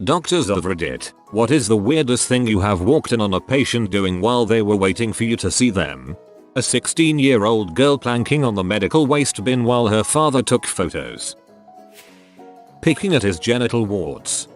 Doctors of Reddit, what is the weirdest thing you have walked in on a patient doing while they were waiting for you to see them? A 16-year-old girl planking on the medical waste bin while her father took photos. Picking at his genital warts.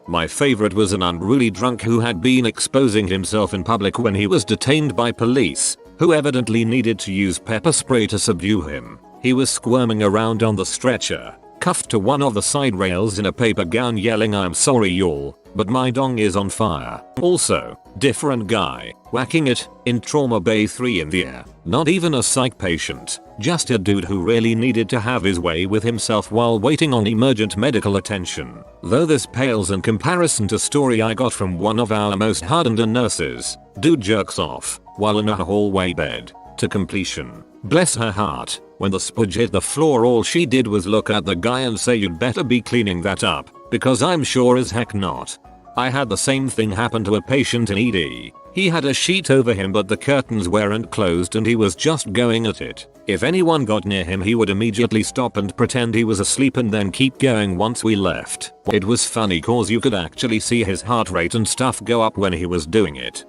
My favorite was an unruly drunk who had been exposing himself in public when he was detained by police, who evidently needed to use pepper spray to subdue him. He was squirming around on the stretcher, cuffed to one of the side rails in a paper gown yelling, "I'm sorry y'all, but my dong is on fire." Also, different guy, whacking it, in Trauma Bay 3 in the air. Not even a psych patient, just a dude who really needed to have his way with himself while waiting on emergent medical attention. Though this pales in comparison to story I got from one of our most hardened nurses. Dude jerks off, while in a hallway bed, to completion. Bless her heart, when the spudge hit the floor all she did was look at the guy and say, "You'd better be cleaning that up, because I'm sure as heck not." I had the same thing happen to a patient in ED. He had a sheet over him but the curtains weren't closed and he was just going at it. If anyone got near him he would immediately stop and pretend he was asleep and then keep going once we left. It was funny cause you could actually see his heart rate and stuff go up when he was doing it.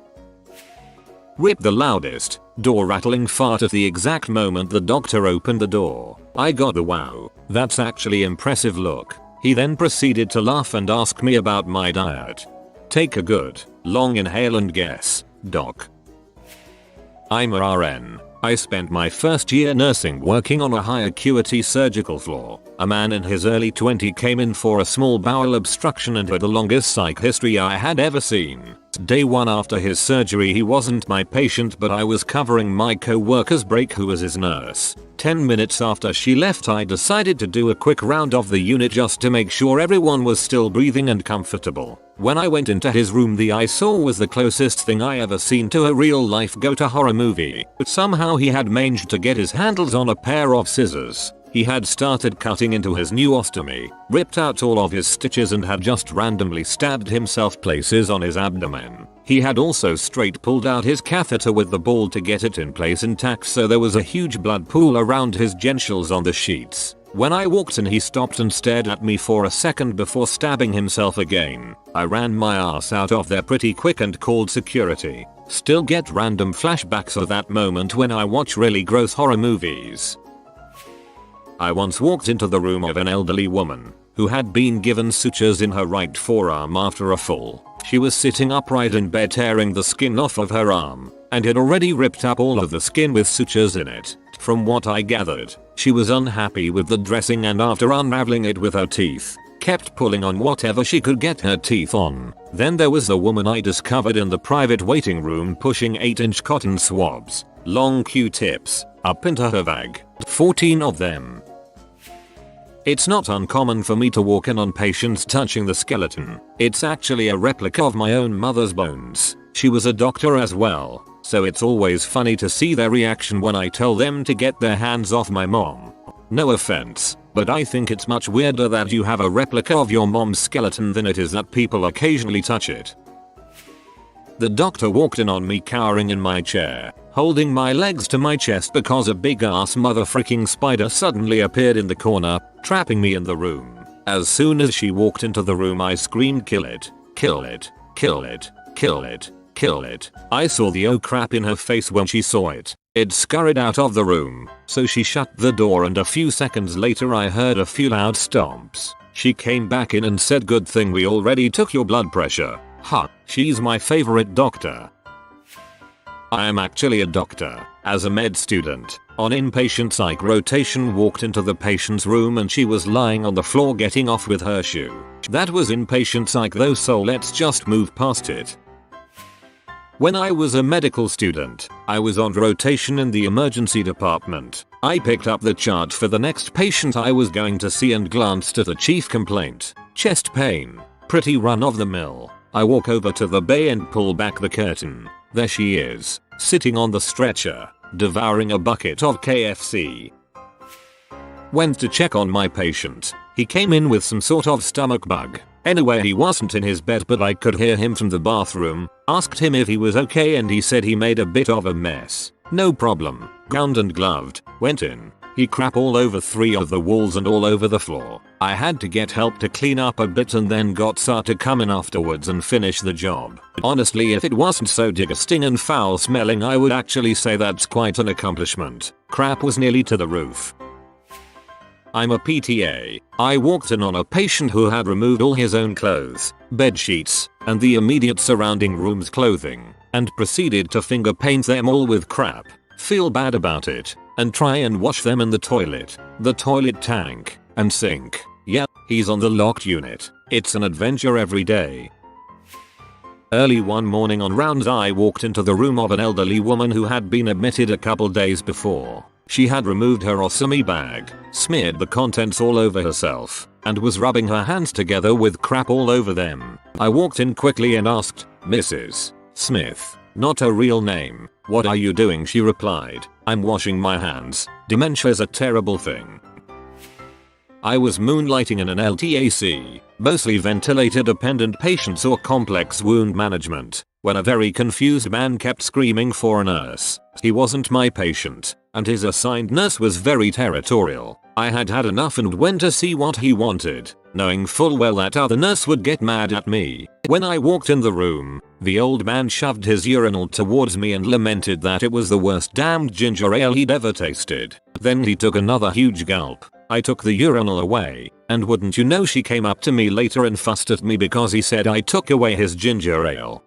Rip the loudest, door rattling fart at the exact moment the doctor opened the door. I got the "wow, that's actually impressive" look. He then proceeded to laugh and ask me about my diet. Take a good, long inhale and guess, doc. I'm a RN. I spent my first year nursing working on a high acuity surgical floor. A man in his early 20s came in for a small bowel obstruction and had the longest psych history I had ever seen. Day 1 after his surgery he wasn't my patient but I was covering my co-worker's break who was his nurse. 10 minutes after she left I decided to do a quick round of the unit just to make sure everyone was still breathing and comfortable. When I went into his room the I saw was the closest thing I ever seen to a real life go-to horror movie. But somehow he had managed to get his handles on a pair of scissors. He had started cutting into his new ostomy, ripped out all of his stitches and had just randomly stabbed himself places on his abdomen. He had also straight pulled out his catheter with the ball to get it in place intact so there was a huge blood pool around his genitals on the sheets. When I walked in he stopped and stared at me for a second before stabbing himself again. I ran my ass out of there pretty quick and called security. Still get random flashbacks of that moment when I watch really gross horror movies. I once walked into the room of an elderly woman who had been given sutures in her right forearm after a fall. She was sitting upright in bed tearing the skin off of her arm and had already ripped up all of the skin with sutures in it. From what I gathered, she was unhappy with the dressing and after unraveling it with her teeth, kept pulling on whatever she could get her teeth on. Then there was the woman I discovered in the private waiting room pushing 8-inch cotton swabs, long Q-tips, up into her vag. 14 of them. It's not uncommon for me to walk in on patients touching the skeleton. It's actually a replica of my own mother's bones. She was a doctor as well, so it's always funny to see their reaction when I tell them to get their hands off my mom. No offense, but I think it's much weirder that you have a replica of your mom's skeleton than it is that people occasionally touch it. The doctor walked in on me cowering in my chair, holding my legs to my chest because a big ass motherfreaking spider suddenly appeared in the corner, trapping me in the room. As soon as she walked into the room I screamed, "Kill it, kill it, kill it, kill it, kill it." I saw the oh crap in her face when she saw it. It scurried out of the room, so she shut the door and a few seconds later I heard a few loud stomps. She came back in and said, "Good thing we already took your blood pressure." Ha, she's my favorite doctor. I am actually a doctor. As a med student, on inpatient psych rotation walked into the patient's room and she was lying on the floor getting off with her shoe. That was inpatient psych though, so let's just move past it. When I was a medical student, I was on rotation in the emergency department. I picked up the chart for the next patient I was going to see and glanced at the chief complaint. Chest pain. Pretty run of the mill. I walk over to the bay and pull back the curtain. There she is, sitting on the stretcher, devouring a bucket of KFC. Went to check on my patient. He came in with some sort of stomach bug. Anyway, he wasn't in his bed but I could hear him from the bathroom. Asked him if he was okay and he said he made a bit of a mess. No problem. Gowned and gloved. Went in. He crap all over 3 of the walls and all over the floor. I had to get help to clean up a bit and then got Sa to come in afterwards and finish the job. Honestly, if it wasn't so disgusting and foul smelling, I would actually say that's quite an accomplishment. Crap was nearly to the roof. I'm a PTA. I walked in on a patient who had removed all his own clothes, bed sheets, and the immediate surrounding room's clothing, and proceeded to finger paint them all with crap, feel bad about it, and try and wash them in the toilet tank, and sink. Yeah, he's on the locked unit. It's an adventure every day. Early one morning on rounds, I walked into the room of an elderly woman who had been admitted a couple days before. She had removed her ostomy bag, smeared the contents all over herself, and was rubbing her hands together with crap all over them. I walked in quickly and asked, "Mrs. Smith, not a real name, what are you doing?" She replied, "I'm washing my hands. Dementia's a terrible thing." I was moonlighting in an LTAC, mostly ventilator-dependent patients or complex wound management, when a very confused man kept screaming for a nurse. He wasn't my patient, and his assigned nurse was very territorial. I had had enough and went to see what he wanted, knowing full well that other nurse would get mad at me. When I walked in the room, the old man shoved his urinal towards me and lamented that it was the worst damned ginger ale he'd ever tasted. Then he took another huge gulp. I took the urinal away, and wouldn't you know, she came up to me later and fussed at me because he said I took away his ginger ale.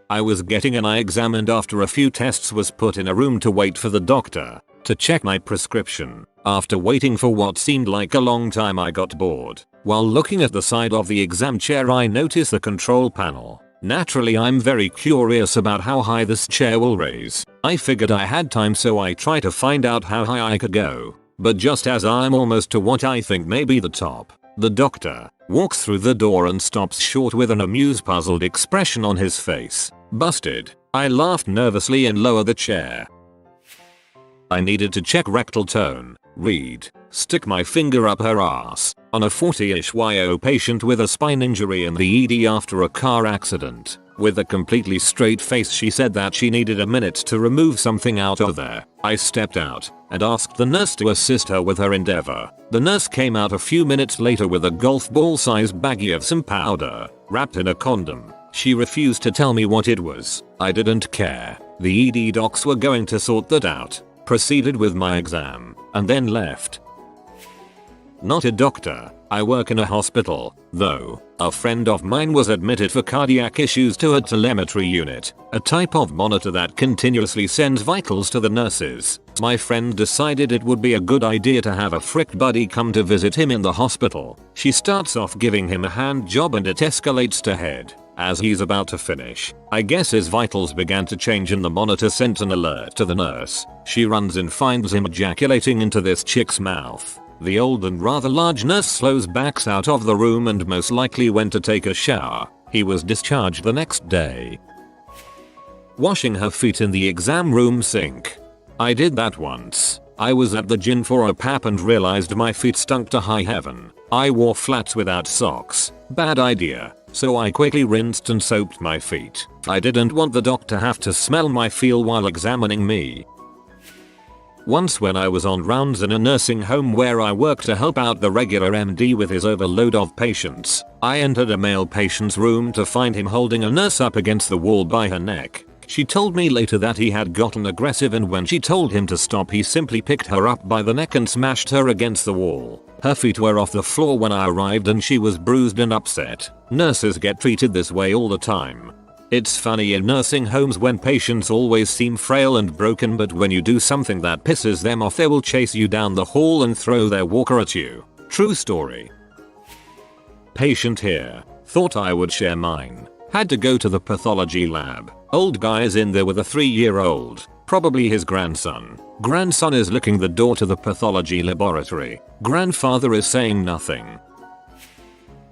I was getting an eye examined after a few tests was put in a room to wait for the doctor to check my prescription. After waiting for what seemed like a long time, I got bored. While looking at the side of the exam chair, I noticed the control panel. Naturally, I'm very curious about how high this chair will raise. I figured I had time, so I tried to find out how high I could go. But just as I'm almost to what I think may be the top, the doctor walks through the door and stops short with an amused, puzzled expression on his face. Busted. I laughed nervously and lowered the chair. I needed to check rectal tone, read, stick my finger up her ass, on a 40-ish YO patient with a spine injury in the ED after a car accident. With a completely straight face, she said that she needed a minute to remove something out of there. I stepped out and asked the nurse to assist her with her endeavor. The nurse came out a few minutes later with a golf ball sized baggie of some powder, wrapped in a condom. She refused to tell me what it was. I didn't care. The ED docs were going to sort that out. Proceeded with my exam, and then left. Not a doctor. I work in a hospital, though. A friend of mine was admitted for cardiac issues to a telemetry unit, a type of monitor that continuously sends vitals to the nurses. My friend decided it would be a good idea to have a frick buddy come to visit him in the hospital. She starts off giving him a hand job and it escalates to head. As he's about to finish, I guess his vitals began to change and the monitor sent an alert to the nurse. She runs and finds him ejaculating into this chick's mouth. The old and rather large nurse slows backs out of the room and most likely went to take a shower. He was discharged the next day. Washing her feet in the exam room sink. I did that once. I was at the gym for a pap and realized my feet stunk to high heaven. I wore flats without socks. Bad idea. So I quickly rinsed and soaped my feet. I didn't want the doc to have to smell my feel while examining me. Once when I was on rounds in a nursing home where I worked to help out the regular MD with his overload of patients, I entered a male patient's room to find him holding a nurse up against the wall by her neck. She told me later that he had gotten aggressive, and when she told him to stop, he simply picked her up by the neck and smashed her against the wall. Her feet were off the floor when I arrived and she was bruised and upset. Nurses get treated this way all the time. It's funny in nursing homes when patients always seem frail and broken, but when you do something that pisses them off, they will chase you down the hall and throw their walker at you. True story. Patient here. Thought I would share mine. Had to go to the pathology lab. Old guy is in there with a 3-year-old. Probably his grandson. Grandson is licking the door to the pathology laboratory. Grandfather is saying nothing.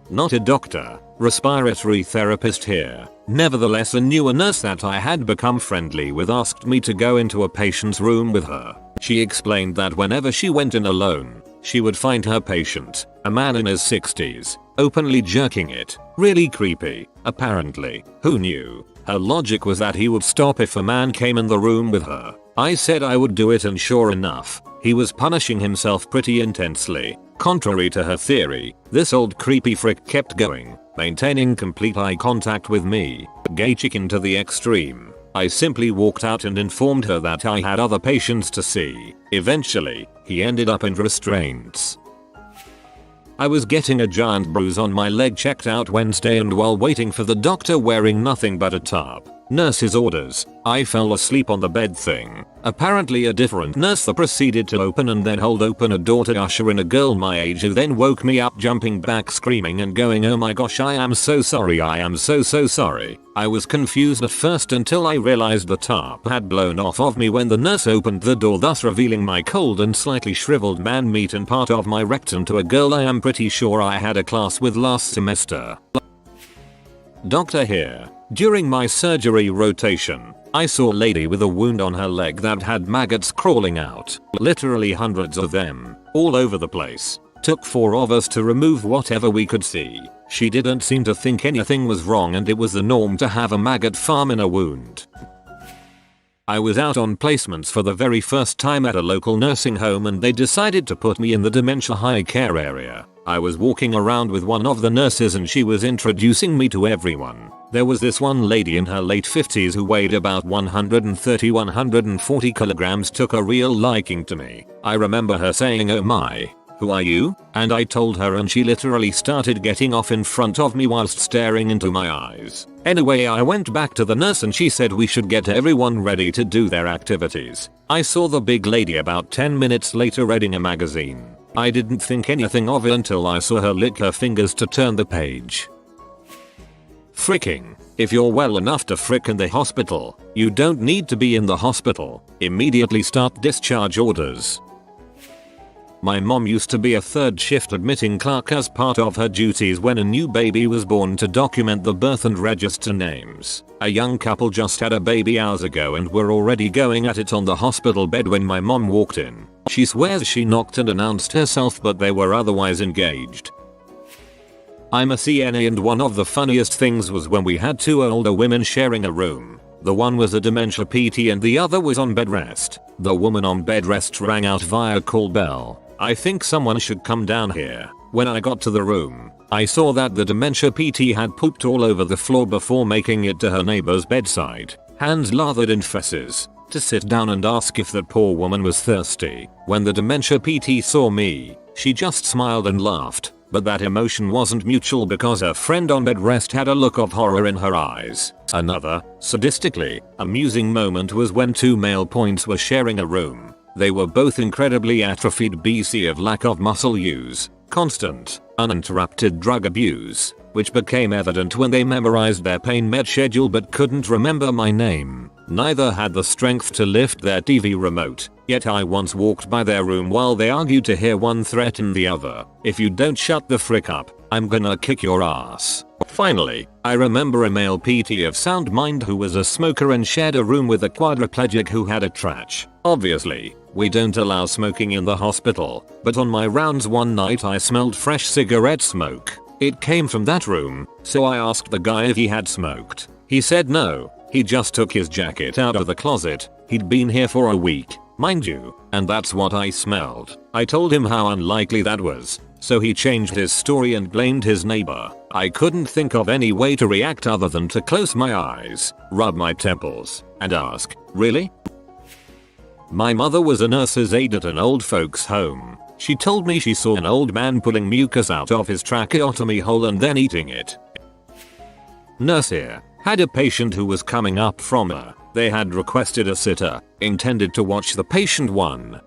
Not a doctor. Respiratory therapist here. Nevertheless, a newer nurse that I had become friendly with asked me to go into a patient's room with her. She explained that whenever she went in alone, she would find her patient, a man in his 60s, openly jerking it. Really creepy, apparently. Who knew? Her logic was that he would stop if a man came in the room with her. I said I would do it, and sure enough, He was punishing himself pretty intensely. Contrary to her theory, this old creepy frick kept going, maintaining complete eye contact with me. Gay chicken to the extreme. I simply walked out and informed her that I had other patients to see. Eventually, he ended up in restraints. I was getting a giant bruise on my leg checked out Wednesday, and while waiting for the doctor wearing nothing but a tarp, nurse's orders, I fell asleep on the bed thing. Apparently a different nurse proceeded to open and then hold open a door to usher in a girl my age, who then woke me up jumping back screaming and going, "Oh my gosh, I am so sorry, I am so sorry." I was confused at first until I realized the tarp had blown off of me when the nurse opened the door, thus revealing my cold and slightly shriveled man meat and part of my rectum to a girl I am pretty sure I had a class with last semester. Doctor here. During my surgery rotation, I saw a lady with a wound on her leg that had maggots crawling out. Literally hundreds of them, all over the place. Took 4 of us to remove whatever we could see. She didn't seem to think anything was wrong, and it was the norm to have a maggot farm in a wound. I was out on placements for the very first time at a local nursing home, and they decided to put me in the dementia high care area. I was walking around with one of the nurses and she was introducing me to everyone. There was this one lady in her late 50s who weighed about 130-140 kilograms, took a real liking to me. I remember her saying, "Oh my, who are you?" And I told her, and she literally started getting off in front of me whilst staring into my eyes. Anyway, I went back to the nurse and she said we should get everyone ready to do their activities. I saw the big lady about 10 minutes later reading a magazine. I didn't think anything of it until I saw her lick her fingers to turn the page. Fricking. If you're well enough to frick in the hospital, you don't need to be in the hospital. Immediately start discharge orders. My mom used to be a third shift admitting clerk as part of her duties when a new baby was born to document the birth and register names. A young couple just had a baby hours ago and were already going at it on the hospital bed when my mom walked in. She swears she knocked and announced herself, but they were otherwise engaged. I'm a CNA, and one of the funniest things was when we had 2 older women sharing a room. The one was a dementia PT and the other was on bed rest. The woman on bed rest rang out via call bell, "I think someone should come down here." When I got to the room, I saw that the dementia PT had pooped all over the floor before making it to her neighbor's bedside, hands lathered in fesses, to sit down and ask if that poor woman was thirsty. When the dementia PT saw me, she just smiled and laughed, but that emotion wasn't mutual because her friend on bed rest had a look of horror in her eyes. Another, sadistically amusing moment was when 2 male points were sharing a room. They were both incredibly atrophied BC of lack of muscle use, constant, uninterrupted drug abuse, which became evident when they memorized their pain med schedule but couldn't remember my name. Neither had the strength to lift their TV remote, yet I once walked by their room while they argued to hear one threaten the other, "If you don't shut the frick up, I'm gonna kick your ass." Finally, I remember a male PT of sound mind who was a smoker and shared a room with a quadriplegic who had a trach. Obviously, we don't allow smoking in the hospital, but on my rounds one night I smelled fresh cigarette smoke. It came from that room, so I asked the guy if he had smoked. He said no, he just took his jacket out of the closet. He'd been here for a week, mind you, and that's what I smelled. I told him how unlikely that was, so he changed his story and blamed his neighbor. I couldn't think of any way to react other than to close my eyes, rub my temples, and ask, "Really?" My mother was a nurse's aide at an old folks home. She told me she saw an old man pulling mucus out of his tracheotomy hole and then eating it. Nurse here had a patient who was coming up from her. They had requested a sitter, intended to watch the patient one.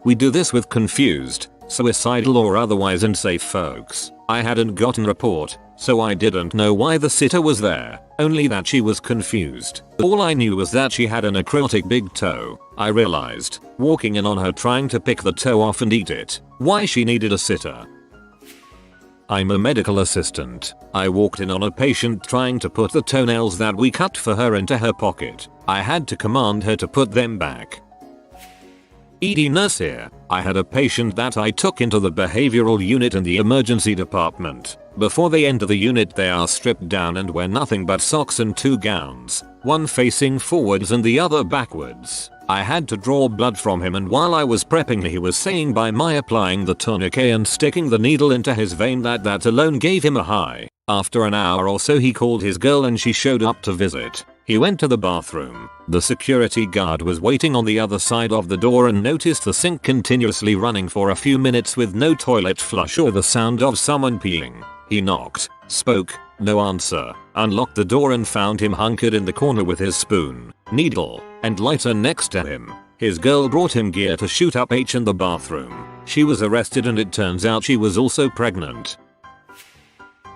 We do this with confused, suicidal or otherwise unsafe folks. I hadn't gotten report, so I didn't know why the sitter was there, only that she was confused. All I knew was that she had a necrotic big toe. I realized, walking in on her trying to pick the toe off and eat it, why she needed a sitter. I'm a medical assistant. I walked in on a patient trying to put the toenails that we cut for her into her pocket. I had to command her to put them back. ED nurse here. I had a patient that I took into the behavioral unit in the emergency department. Before they enter the unit they are stripped down and wear nothing but socks and 2 gowns, one facing forwards and the other backwards. I had to draw blood from him, and while I was prepping he was saying by my applying the tourniquet and sticking the needle into his vein that alone gave him a high. After an hour or so he called his girl and she showed up to visit. He went to the bathroom. The security guard was waiting on the other side of the door and noticed the sink continuously running for a few minutes with no toilet flush or the sound of someone peeing. He knocked, spoke, no answer, unlocked the door and found him hunkered in the corner with his spoon, needle, and lighter next to him. His girl brought him gear to shoot up H in the bathroom. She was arrested and it turns out she was also pregnant.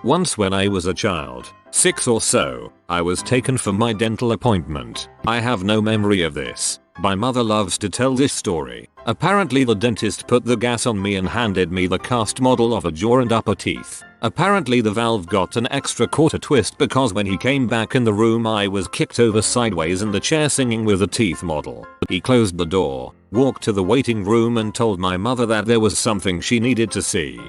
Once when I was a child, 6 or so, I was taken for my dental appointment. I have no memory of this. My mother loves to tell this story. Apparently the dentist put the gas on me and handed me the cast model of a jaw and upper teeth. Apparently the valve got an extra quarter twist because when he came back in the room I was kicked over sideways in the chair singing with the teeth model. He closed the door, walked to the waiting room and told my mother that there was something she needed to see.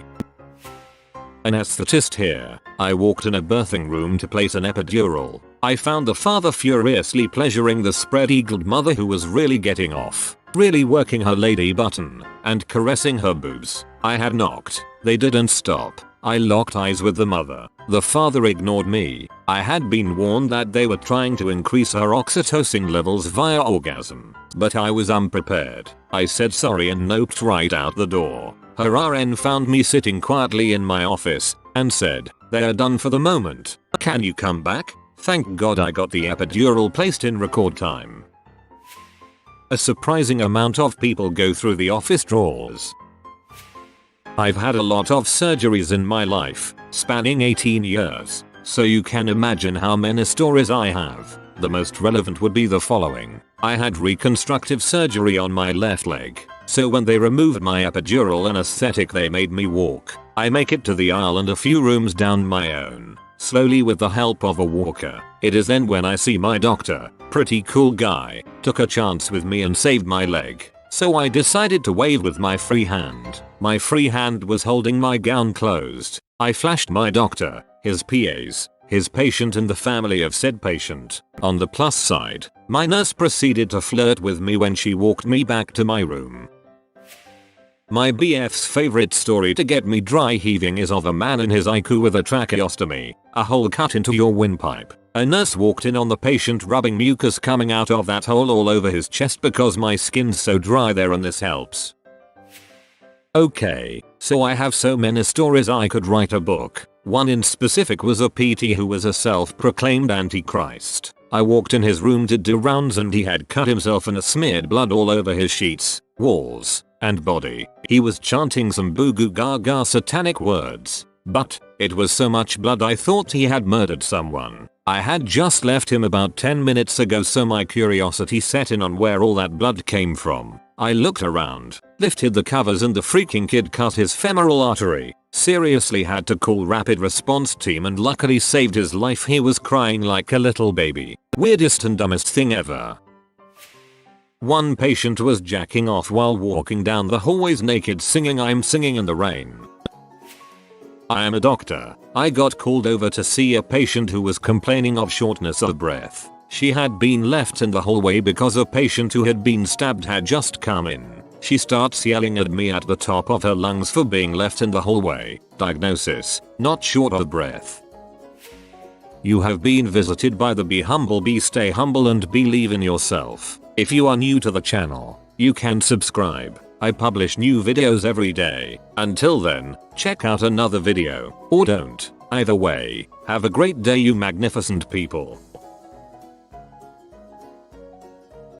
Anesthetist here. I walked in a birthing room to place an epidural. I found the father furiously pleasuring the spread-eagled mother who was really getting off, really working her lady button, and caressing her boobs. I had knocked. They didn't stop. I locked eyes with the mother. The father ignored me. I had been warned that they were trying to increase her oxytocin levels via orgasm, but I was unprepared. I said sorry and noped right out the door. Her RN found me sitting quietly in my office and said, "They are done for the moment. Can you come back?" Thank God I got the epidural placed in record time. A surprising amount of people go through the office drawers. I've had a lot of surgeries in my life, spanning 18 years, so you can imagine how many stories I have. The most relevant would be the following. I had reconstructive surgery on my left leg, so when they removed my epidural anesthetic they made me walk. I make it to the aisle and a few rooms down my own, slowly with the help of a walker. It is then when I see my doctor, pretty cool guy, took a chance with me and saved my leg. So I decided to wave with my free hand. My free hand was holding my gown closed. I flashed my doctor, his PAs, his patient and the family of said patient. On the plus side, my nurse proceeded to flirt with me when she walked me back to my room. My BF's favorite story to get me dry heaving is of a man in his ICU with a tracheostomy, a hole cut into your windpipe. A nurse walked in on the patient rubbing mucus coming out of that hole all over his chest because my skin's so dry there and this helps. Okay, so I have so many stories I could write a book. One in specific was a PT who was a self-proclaimed antichrist. I walked in his room to do rounds and he had cut himself and smeared blood all over his sheets, walls, and body. He was chanting some boo goo gaga satanic words, but it was so much blood I thought he had murdered someone. I had just left him about 10 minutes ago, so my curiosity set in on where all that blood came from. I looked around, lifted the covers and the freaking kid cut his femoral artery. Seriously had to call rapid response team and luckily saved his life. He was crying like a little baby. Weirdest and dumbest thing ever. One patient was jacking off while walking down the hallways naked singing "I'm Singing in the Rain." I am a doctor. I got called over to see a patient who was complaining of shortness of breath. She had been left in the hallway because a patient who had been stabbed had just come in. She starts yelling at me at the top of her lungs for being left in the hallway. Diagnosis: not short of breath. You have been visited by the Be Humble, Be Stay Humble and Believe in Yourself. If you are new to the channel, you can subscribe. I publish new videos every day. Until then, check out another video, or don't. Either way, have a great day you magnificent people.